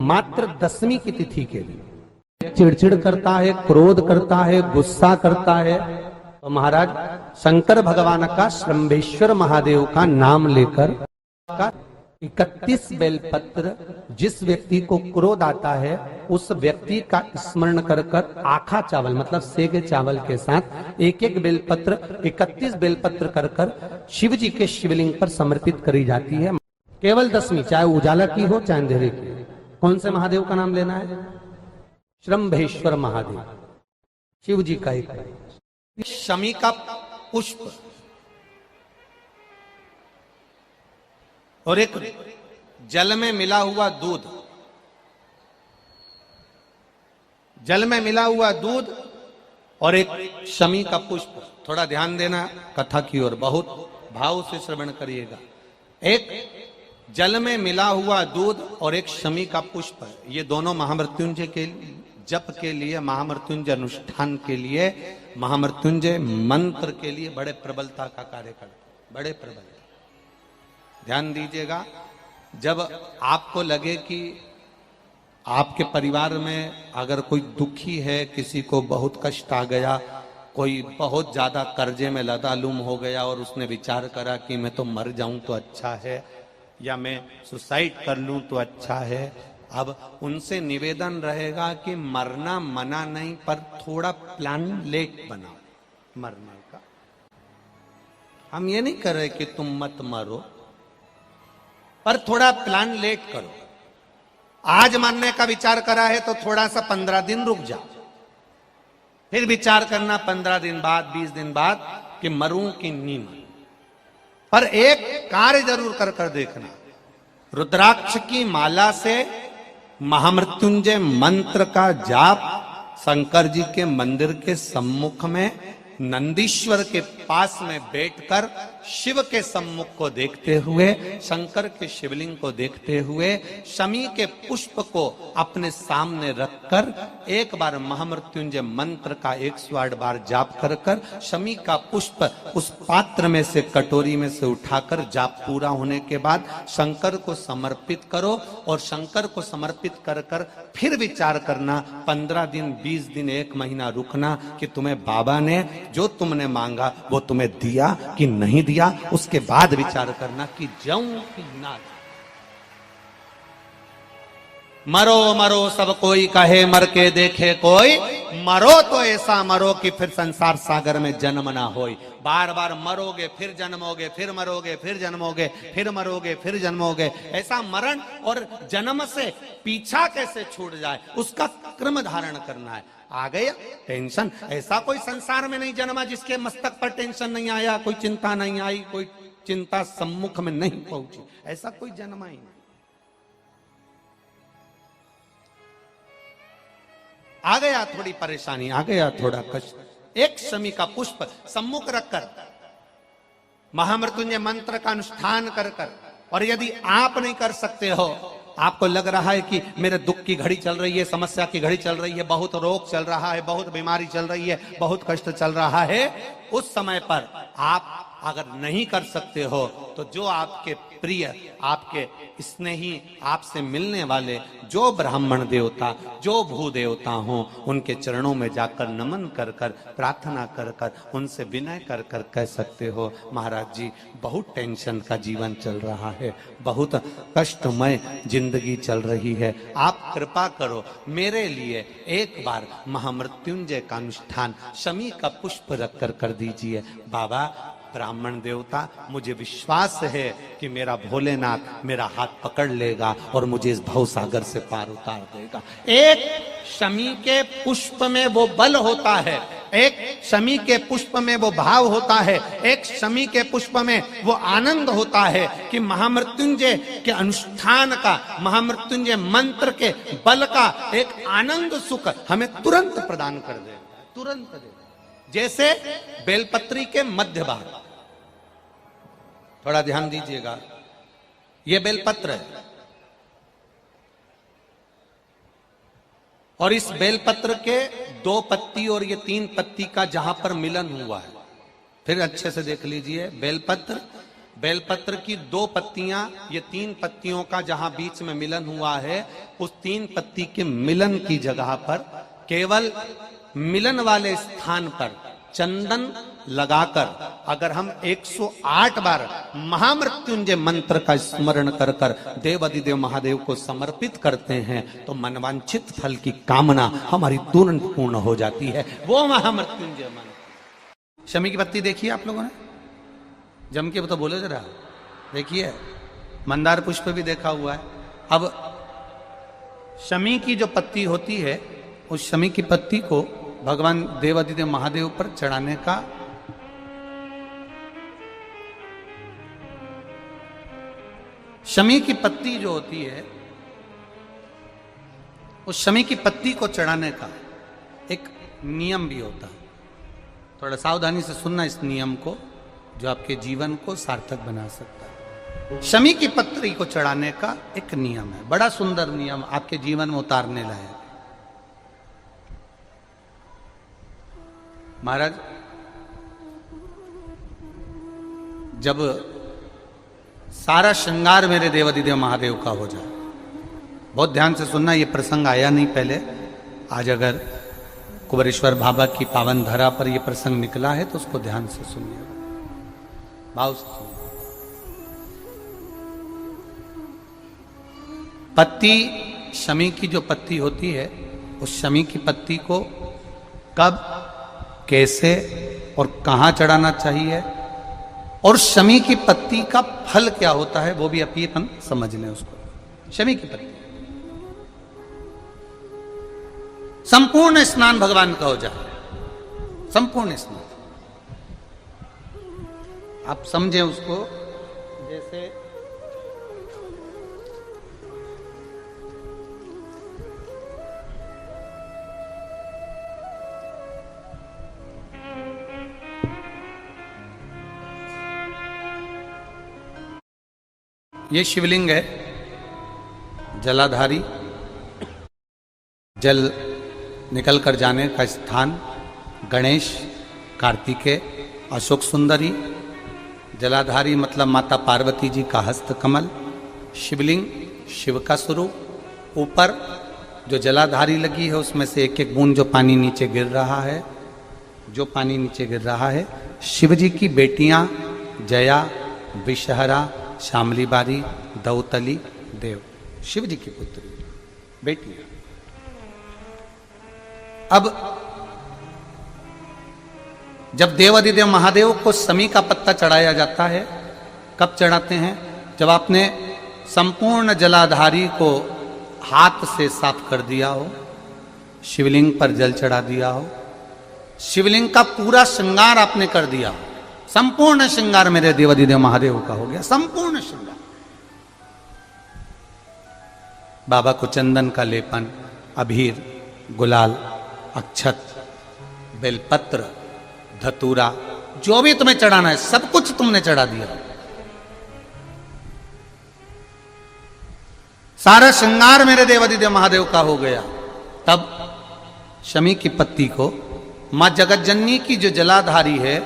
मात्र दसवीं की तिथि के लिए चिड़चिड़ करता है, क्रोध करता है, गुस्सा करता है, तो महाराज शंकर भगवान का श्रंभेश्वर महादेव का नाम लेकर 31 बेलपत्र, जिस व्यक्ति को क्रोध आता है उस व्यक्ति का स्मरण कर कर आखा चावल मतलब सेगे चावल के साथ एक एक बेलपत्र 31 बेलपत्र कर कर शिव जी के शिवलिंग पर समर्पित करी जाती है। केवल दसवीं, चाहे उजाला की हो चाहे अंधेरे की। कौन से महादेव का नाम लेना है? श्रंभेश्वर महादेव, शिव जी का एक शमी का पुष्प और एक जल में मिला हुआ दूध, जल में मिला हुआ दूध और एक शमी का पुष्प। थोड़ा ध्यान देना कथा की ओर, बहुत भाव से श्रवण करिएगा। एक जल में मिला हुआ दूध और एक शमी का पुष्प, ये दोनों महामृत्युंजय के जप के लिए, महामृत्युंजय अनुष्ठान के लिए, महामृत्युंजय मंत्र के लिए बड़े प्रबलता का कार्य करते, बड़े प्रबल। ध्यान दीजिएगा, जब आपको लगे कि आपके परिवार में अगर कोई दुखी है, किसी को बहुत कष्ट आ गया, कोई बहुत ज्यादा कर्जे में लदालूम हो गया और उसने विचार करा कि मैं तो मर जाऊं तो अच्छा है या मैं सुसाइड कर लूं तो अच्छा है, अब उनसे निवेदन रहेगा कि मरना मना नहीं, पर थोड़ा प्लान लेट बनाओ मरने का। हम ये नहीं कर रहे कि तुम मत मरो, पर थोड़ा प्लान लेट करो। आज मरने का विचार करा है तो थोड़ा सा 15 दिन रुक जाओ, फिर विचार करना 15 दिन बाद, 20 दिन बाद कि मरूं कि नहीं मरूं। पर एक कार्य जरूर कर कर देखना, रुद्राक्ष की माला से महामृत्युंजय मंत्र का जाप शंकर जी के मंदिर के सम्मुख में नंदीश्वर के पास में बैठकर शिव के सम्मुख को देखते हुए, शंकर के शिवलिंग को देखते हुए, शमी के पुष्प को अपने सामने रखकर एक बार महामृत्युंजय मंत्र का 108 बार जाप कर कर शमी का पुष्प उस पात्र में से, कटोरी में से उठाकर जाप पूरा होने के बाद शंकर को समर्पित करो और शंकर को समर्पित कर कर फिर विचार करना 15 दिन, 20 दिन, 1 महीना रुकना कि तुम्हें बाबा ने जो तुमने मांगा वो तुम्हें दिया कि नहीं दिया। उसके बाद विचार करना कि जाऊं कि ना। मरो मरो सब कोई कहे, मर के देखे कोई, मरो तो ऐसा मरो कि फिर संसार सागर में जन्म ना होई। बार बार मरोगे फिर जन्मोगे, फिर मरोगे फिर जन्मोगे, फिर मरोगे फिर जन्मोगे। ऐसा मरण और जन्म से पीछा कैसे छूट जाए, उसका क्रम धारण करना है। आ गया टेंशन, ऐसा कोई संसार में नहीं जन्मा जिसके मस्तक पर टेंशन नहीं आया, कोई चिंता नहीं आई, कोई चिंता सम्मुख में नहीं पहुंची, ऐसा कोई जन्मा ही नहीं। आ गया थोड़ी परेशानी, आ गया थोड़ा कष्ट, एक शमी का पुष्प सम्मुख रखकर महामृत्युंजय मंत्र का अनुष्ठान कर कर, और यदि आप नहीं कर सकते हो, आपको लग रहा है कि मेरे दुख की घड़ी चल रही है, समस्या की घड़ी चल रही है, बहुत रोग चल रहा है, बहुत बीमारी चल रही है, बहुत कष्ट चल रहा है, उस समय पर आप अगर नहीं कर सकते हो तो जो आपके प्रिय, आपके स्नेही, आपसे मिलने वाले जो ब्राह्मण देवता, जो भू देवता हो, उनके चरणों में जाकर नमन कर कर, प्रार्थना कर कर, उनसे विनय कर कर कह सकते हो, महाराज जी बहुत टेंशन का जीवन चल रहा है, बहुत कष्टमय जिंदगी चल रही है, आप कृपा करो मेरे लिए एक बार महामृत्युंजय का अनुष्ठान शमी का पुष्प रख कर कर दीजिए। बाबा ब्राह्मण देवता, मुझे विश्वास है कि मेरा भोलेनाथ मेरा हाथ पकड़ लेगा और मुझे इस भवसागर से पार उतार देगा। एक शमी के पुष्प में वो बल होता है, एक शमी के पुष्प में वो भाव होता है, एक शमी के पुष्प में वो आनंद होता है कि महामृत्युंजय के अनुष्ठान का, महामृत्युंजय मंत्र के बल का एक आनंद सुख हमें तुरंत प्रदान कर देगा, तुरंत देगा। जैसे बेलपत्री के मध्य भाग, थोड़ा ध्यान दीजिएगा, ये बेलपत्र है और इस बेलपत्र के 2 पत्ती और ये 3 पत्ती का जहां पर मिलन हुआ है, फिर अच्छे से देख लीजिए, बेलपत्र बेलपत्र की 2 पत्तियां, ये 3 पत्तियों का जहां बीच में मिलन हुआ है, उस 3 पत्ती के मिलन की जगह पर केवल मिलन वाले स्थान पर चंदन लगाकर अगर हम 108 बार महामृत्युंजय मंत्र का स्मरण कर कर देवाधिदेव महादेव को समर्पित करते हैं तो मनवांछित फल की कामना हमारी तुरंत पूर्ण हो जाती है। वो महामृत्युंजय मंत्र। शमी की पत्ती देखिए आप लोगों ने, जम के तो बोले जरा, देखिए मंदार पुष्प भी देखा हुआ है। अब शमी की जो पत्ती होती है, उस शमी की पत्ती को भगवान देवाधिदेव महादेव पर चढ़ाने का शमी की पत्ती जो होती है, उस शमी की पत्ती को चढ़ाने का एक नियम भी होता है। थोड़ा सावधानी से सुनना इस नियम को, जो आपके जीवन को सार्थक बना सकता है। शमी की पत्ती को चढ़ाने का एक नियम है, बड़ा सुंदर नियम, आपके जीवन में उतारने लायक। महाराज, जब सारा श्रृंगार मेरे देवाधिदेव महादेव का हो जाए, बहुत ध्यान से सुनना, ये प्रसंग आया नहीं पहले, आज अगर कुबेरेश्वर बाबा की पावन धरा पर यह प्रसंग निकला है तो उसको ध्यान से सुनिए, भाव से सुनिए। पत्ती, शमी की जो पत्ती होती है, उस शमी की पत्ती को कब, कैसे और कहां चढ़ाना चाहिए, और शमी की पत्ती का फल क्या होता है, वो भी अपन समझ लें उसको। शमी की पत्ती, संपूर्ण स्नान भगवान का हो जाए, संपूर्ण स्नान, आप समझे उसको। जैसे ये शिवलिंग है, जलाधारी, जल निकल कर जाने का स्थान, गणेश, कार्तिकेय, अशोक सुंदरी, जलाधारी मतलब माता पार्वती जी का हस्त कमल, शिवलिंग, शिव का स्वरूप, ऊपर जो जलाधारी लगी है उसमें से एक एक बूंद जो पानी नीचे गिर रहा है, जो पानी नीचे गिर रहा है, शिव जी की बेटियां जया, विषहरा, शामली बारी, दौतली, देव, शिव जी की पुत्री बेटियां। अब जब देवाधिदेव महादेव को शमी का पत्ता चढ़ाया जाता है, कब चढ़ाते हैं, जब आपने संपूर्ण जलाधारी को हाथ से साफ कर दिया हो, शिवलिंग पर जल चढ़ा दिया हो, शिवलिंग का पूरा श्रृंगार आपने कर दिया हो, संपूर्ण श्रृंगार मेरे देवाधिदेव महादेव का हो गया, संपूर्ण श्रृंगार। बाबा को चंदन का लेपन, अबीर, गुलाल, अक्षत, बेलपत्र, धतूरा, जो भी तुम्हें चढ़ाना है सब कुछ तुमने चढ़ा दिया, सारा श्रृंगार मेरे देवाधिदेव महादेव का हो गया। तब शमी की पत्ती को मां जगतजननी की जो जलाधारी है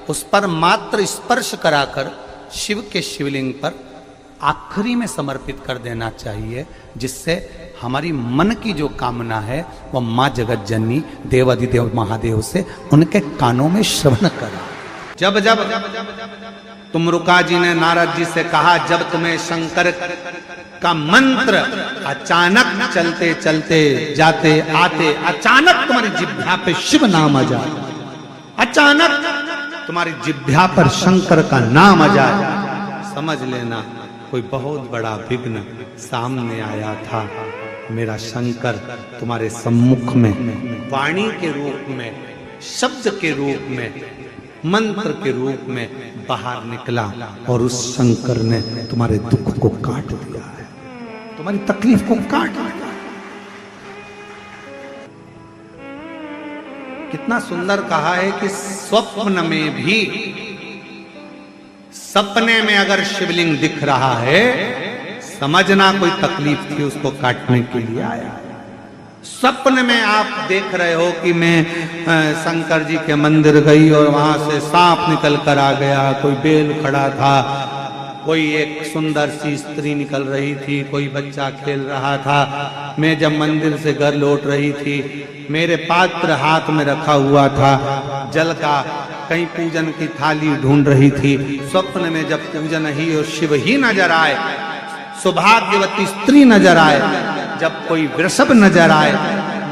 उस पर मात्र स्पर्श कराकर शिव के शिवलिंग पर आखिरी में समर्पित कर देना चाहिए, जिससे हमारी मन की जो कामना है वह मां जगतजननी देवाधिदेव महादेव से उनके कानों में श्रवण करा। जब जब तुमरुका जी ने नारद जी से कहा, जब तुम्हें शंकर का मंत्र अचानक चलते चलते जाते आते अचानक तुम्हारी जिह्वा पे शिव नाम आ जाए, अचानक तुम्हारी जिह्वा पर शंकर का नाम आ जाए, समझ लेना कोई बहुत बड़ा विघ्न सामने आया था। मेरा शंकर तुम्हारे सम्मुख में वाणी के रूप में, शब्द के रूप में, मंत्र के रूप में बाहर निकला और उस शंकर ने तुम्हारे दुख को काट दिया है, तुम्हारी तकलीफ को काट दिया। कितना सुंदर कहा है कि स्वप्न में भी, सपने में अगर शिवलिंग दिख रहा है समझना कोई तकलीफ थी उसको काटने के लिए आया। सपने में आप देख रहे हो कि मैं शंकर जी के मंदिर गई और वहां से सांप निकल कर आ गया, कोई बेल खड़ा था, कोई एक सुंदर सी स्त्री निकल रही थी, कोई बच्चा खेल रहा था। मैं जब मंदिर से घर लौट रही थी, मेरे पात्र हाथ में रखा हुआ था जल का, कहीं पूजन की थाली ढूंढ रही थी। स्वप्न में जब पूजन ही और शिव ही नजर आए, सौभाग्यवती स्त्री नजर आए, जब कोई वृषभ नजर आए,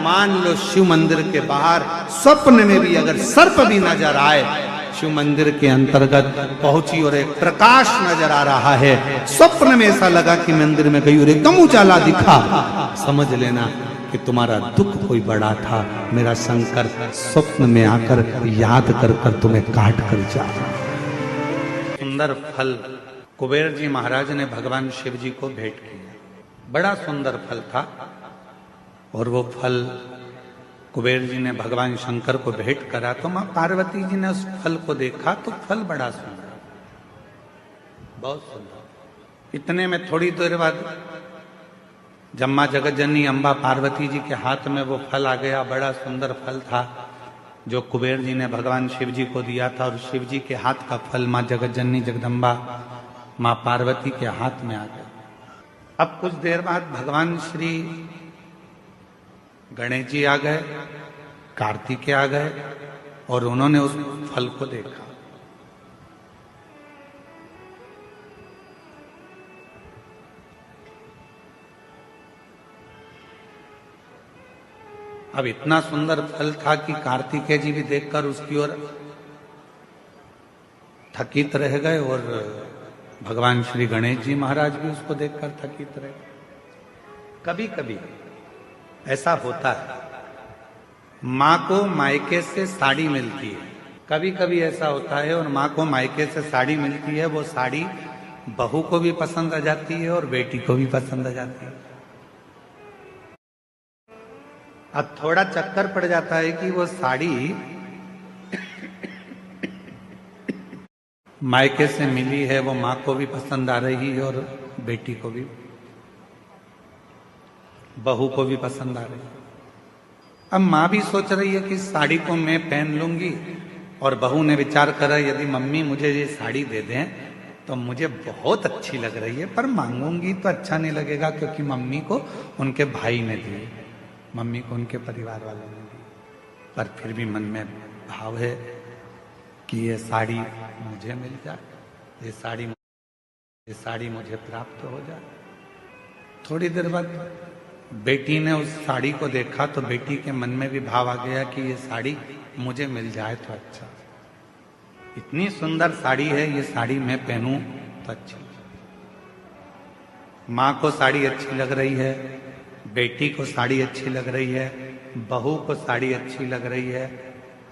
मान लो शिव मंदिर के बाहर स्वप्न में भी अगर सर्प भी नजर आए, शिव मंदिर के अंतर्गत पहुंची और एक प्रकाश नजर आ रहा है। स्वप्न में ऐसा लगा कि मंदिर में गई और एकदम उजाला दिखा, समझ लेना कि तुम्हारा दुख कोई बड़ा था। मेरा शंकर स्वप्न में आकर याद कर कर तुम्हें काट कर जा। सुंदर फल कुबेर जी महाराज ने भगवान शिव जी को भेंट किया। बड़ा सुंदर फल था और वो फल कुबेर जी ने भगवान शंकर को भेंट करा तो मां पार्वती जी ने उस फल को देखा तो फल बड़ा सुंदर, बहुत सुंदर। इतने में थोड़ी देर बाद जब मां जगत जननी अम्बा पार्वती जी के हाथ में वो फल आ गया। बड़ा सुंदर फल था जो कुबेर जी ने भगवान शिव जी को दिया था, और शिव जी के हाथ का फल मां जगत जननी जगदम्बा मां पार्वती के हाथ में आ गया। अब कुछ देर बाद भगवान श्री गणेश जी आ गए, कार्तिकेय आ गए और उन्होंने उस फल को देखा। अब इतना सुंदर फल था कि कार्तिकेय जी भी देखकर उसकी ओर थकित रह गए और भगवान श्री गणेश जी महाराज भी उसको देखकर थकित रहे। कभी कभी ऐसा होता है, माँ को मायके से साड़ी मिलती है, कभी कभी ऐसा होता है और माँ को मायके से साड़ी मिलती है, वो साड़ी बहू को भी पसंद आ जाती है और बेटी को भी पसंद आ जाती है। अब थोड़ा चक्कर पड़ जाता है कि वो साड़ी मायके से मिली है, वो माँ को भी पसंद आ रही है और बेटी को भी, बहू को भी पसंद आ रही है। अब माँ भी सोच रही है कि साड़ी को मैं पहन लूंगी, और बहू ने विचार करा यदि मम्मी मुझे ये साड़ी दे दें तो मुझे बहुत अच्छी लग रही है, पर मांगूंगी तो अच्छा नहीं लगेगा क्योंकि मम्मी को उनके भाई ने दी, मम्मी को उनके परिवार वालों ने दी। पर फिर भी मन में भाव है कि ये साड़ी मुझे मिल जाए, ये साड़ी मुझे प्राप्त हो जाए। थोड़ी देर बाद बेटी ने उस साड़ी को देखा तो बेटी के मन में भी भाव आ गया कि ये साड़ी मुझे मिल जाए तो अच्छा, इतनी सुंदर साड़ी है, ये साड़ी मैं पहनूं तो अच्छी। माँ को साड़ी अच्छी लग रही है, बेटी को साड़ी अच्छी लग रही है, बहू को साड़ी अच्छी लग रही है।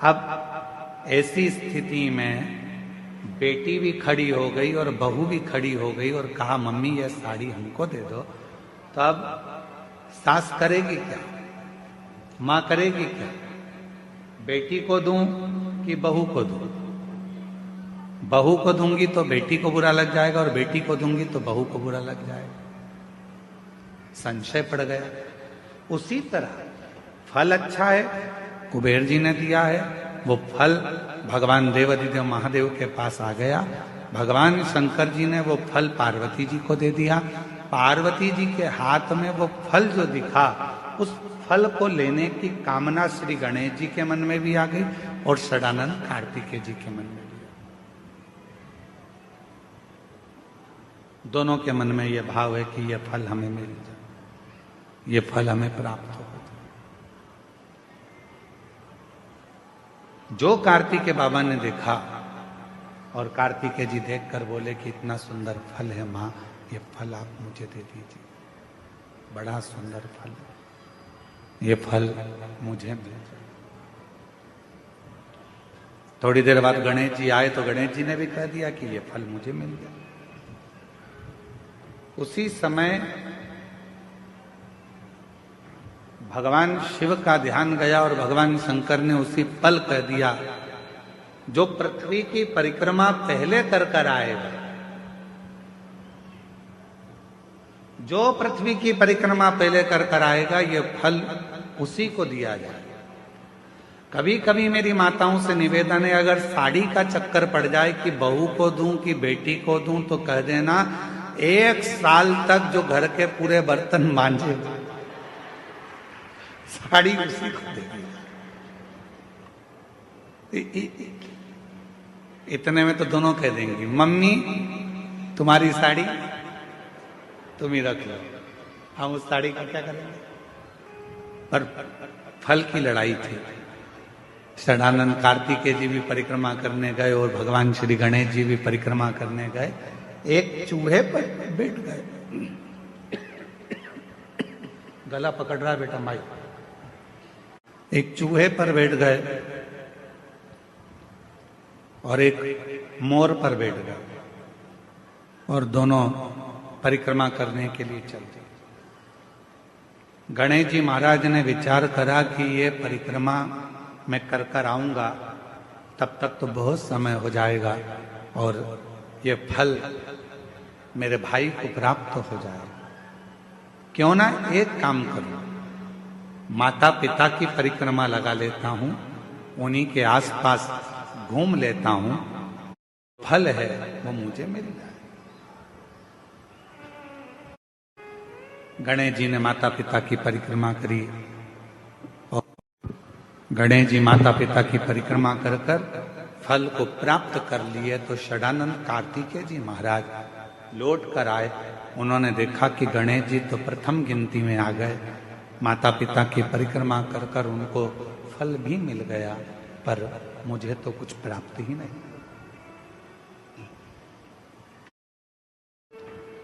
अब ऐसी स्थिति में बेटी भी खड़ी हो गई और बहू भी खड़ी हो गई और कहा मम्मी ये साड़ी हमको दे दो। तो अब सास करेगी क्या, माँ करेगी क्या, बेटी को दूं कि बहू को दूं? बहू को दूंगी तो बेटी को बुरा लग जाएगा और बेटी को दूंगी तो बहू को बुरा लग जाएगा। संशय पड़ गया। उसी तरह फल अच्छा है, कुबेर जी ने दिया है, वो फल भगवान देवाधिदेव महादेव के पास आ गया। भगवान शंकर जी ने वो फल पार्वती जी को दे दिया। पार्वती जी के हाथ में वो फल जो दिखा, उस फल को लेने की कामना श्री गणेश जी के मन में भी आ गई और षडानंद कार्तिकेय जी के मन में भी। दोनों के मन में यह भाव है कि यह फल हमें मिल जाए, ये फल हमें प्राप्त हो। जो कार्तिकेय बाबा ने देखा और कार्तिकेय जी देखकर बोले कि इतना सुंदर फल है माँ, ये फल आप मुझे दे दीजिए, बड़ा सुंदर फल है, ये फल मुझे मिल जाए। थोड़ी देर बाद गणेश जी आए तो गणेश जी ने भी कह दिया कि ये फल मुझे मिल गया। उसी समय भगवान शिव का ध्यान गया और भगवान शंकर ने उसी पल कह दिया, जो पृथ्वी की परिक्रमा पहले कर आएगा, जो पृथ्वी की परिक्रमा पहले कर आएगा, ये फल उसी को दिया जाए। कभी कभी मेरी माताओं से निवेदन है, अगर साड़ी का चक्कर पड़ जाए कि बहू को दूं कि बेटी को दूं, तो कह देना 1 साल तक जो घर के पूरे बर्तन मांजे साड़ी उसी को देगी। इतने में तो दोनों कह देंगी, मम्मी तुम्हारी साड़ी तुम ही रख लो, हम उस साड़ी का क्या करेंगे। पर फल की लड़ाई थी। षडानंद कार्तिकेय जी भी परिक्रमा करने गए और भगवान श्री गणेश जी भी परिक्रमा करने गए। एक चूहे पर बैठ गए, गला पकड़ रहा है बेटा भाई। एक चूहे पर बैठ गए और एक मोर पर बैठ गए, और दोनों परिक्रमा करने के लिए चलते। गणेश जी महाराज ने विचार करा कि ये परिक्रमा मैं कर कर आऊंगा, तब तक तो बहुत समय हो जाएगा और ये फल मेरे भाई को प्राप्त हो जाएगा। क्यों ना एक काम करूं, माता पिता की परिक्रमा लगा लेता हूं, उन्हीं के आसपास घूम लेता हूं, फल है वो मुझे मिल जाए। गणेश जी ने माता पिता की परिक्रमा करी, और गणेश जी माता पिता की परिक्रमा कर कर फल को प्राप्त कर लिए। तो षडानंद कार्तिकेय जी महाराज लौट कर आए। उन्होंने देखा कि गणेश जी तो प्रथम गिनती में आ गए, माता पिता की परिक्रमा कर कर उनको फल भी मिल गया, पर मुझे तो कुछ प्राप्त ही नहीं।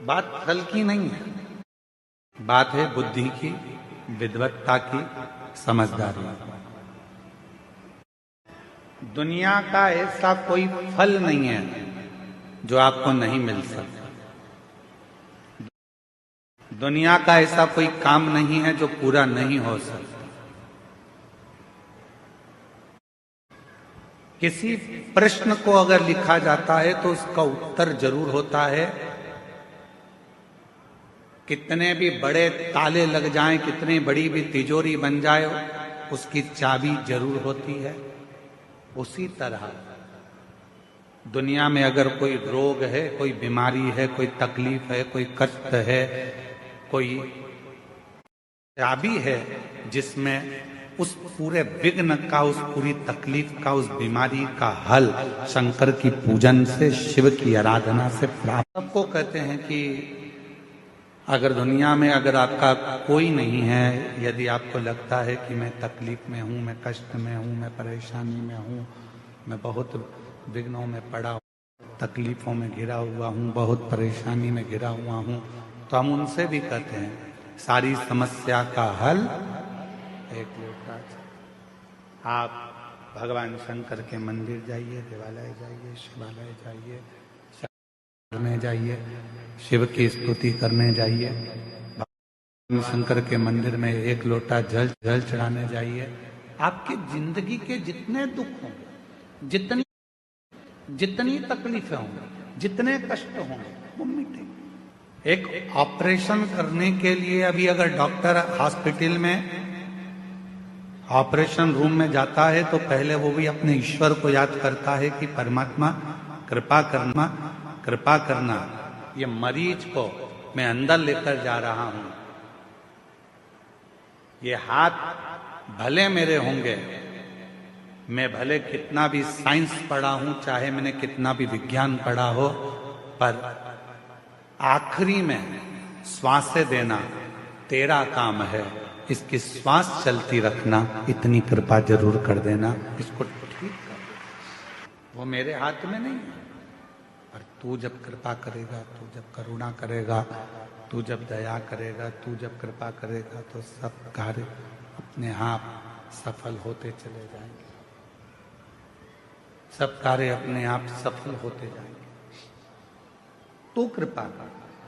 बात फल की नहीं है, बात है बुद्धि की, विद्वत्ता की, समझदारी। दुनिया का ऐसा कोई फल नहीं है जो आपको नहीं मिल सकता। दुनिया का ऐसा कोई काम नहीं है जो पूरा नहीं हो सकता। किसी प्रश्न को अगर लिखा जाता है तो उसका उत्तर जरूर होता है। कितने भी बड़े ताले लग जाएं, कितनी बड़ी भी तिजोरी बन जाए, उसकी चाबी जरूर होती है। उसी तरह दुनिया में अगर कोई रोग है, कोई बीमारी है, कोई तकलीफ है, कोई कष्ट है, कोई चाबी है जिसमें उस पूरे विघ्न का, उस पूरी तकलीफ का, उस बीमारी का हल शंकर की पूजन से, शिव की आराधना से प्राप्त। सबको कहते हैं कि अगर दुनिया में अगर आपका कोई नहीं है, यदि आपको लगता है कि मैं तकलीफ में हूं, मैं कष्ट में हूं, मैं परेशानी में हूं, मैं बहुत विघ्नों में पड़ा हूं, तकलीफों में घिरा हुआ हूं, बहुत परेशानी में घिरा हुआ हूं, तो हम उनसे भी कहते हैं सारी समस्या का हल एक लोटा। आप भगवान शंकर के मंदिर जाइए, देवालय जाइए, शिवालय जाइए, करने जाइए, शिव की स्तुति करने जाइए, भगवान शंकर के मंदिर में एक लोटा जल चढ़ाने जाइए। आपकी जिंदगी के जितने दुख होंगे, जितनी तकलीफें होंगी, जितने कष्ट होंगे, वो मिटेंगे। एक ऑपरेशन करने के लिए अभी अगर डॉक्टर हॉस्पिटल में ऑपरेशन रूम में जाता है तो पहले वो भी अपने ईश्वर को याद करता है कि परमात्मा कृपा करना, ये मरीज को मैं अंदर लेकर जा रहा हूं। ये हाथ भले मेरे होंगे, मैं भले कितना भी साइंस पढ़ा हूं, चाहे मैंने कितना भी विज्ञान पढ़ा हो, पर आखिरी में श्वासें देना तेरा काम है, इसकी श्वास चलती रखना, इतनी कृपा जरूर कर देना, इसको ठीक कर। वो मेरे हाथ में नहीं है, पर तू जब कृपा करेगा, तू जब करुणा करेगा, तू जब दया करेगा, तू जब कृपा करेगा, तो सब कार्य अपने आप सफल होते चले जाएंगे। सब कार्य अपने आप सफल होते जाएंगे। तू कृपा कर।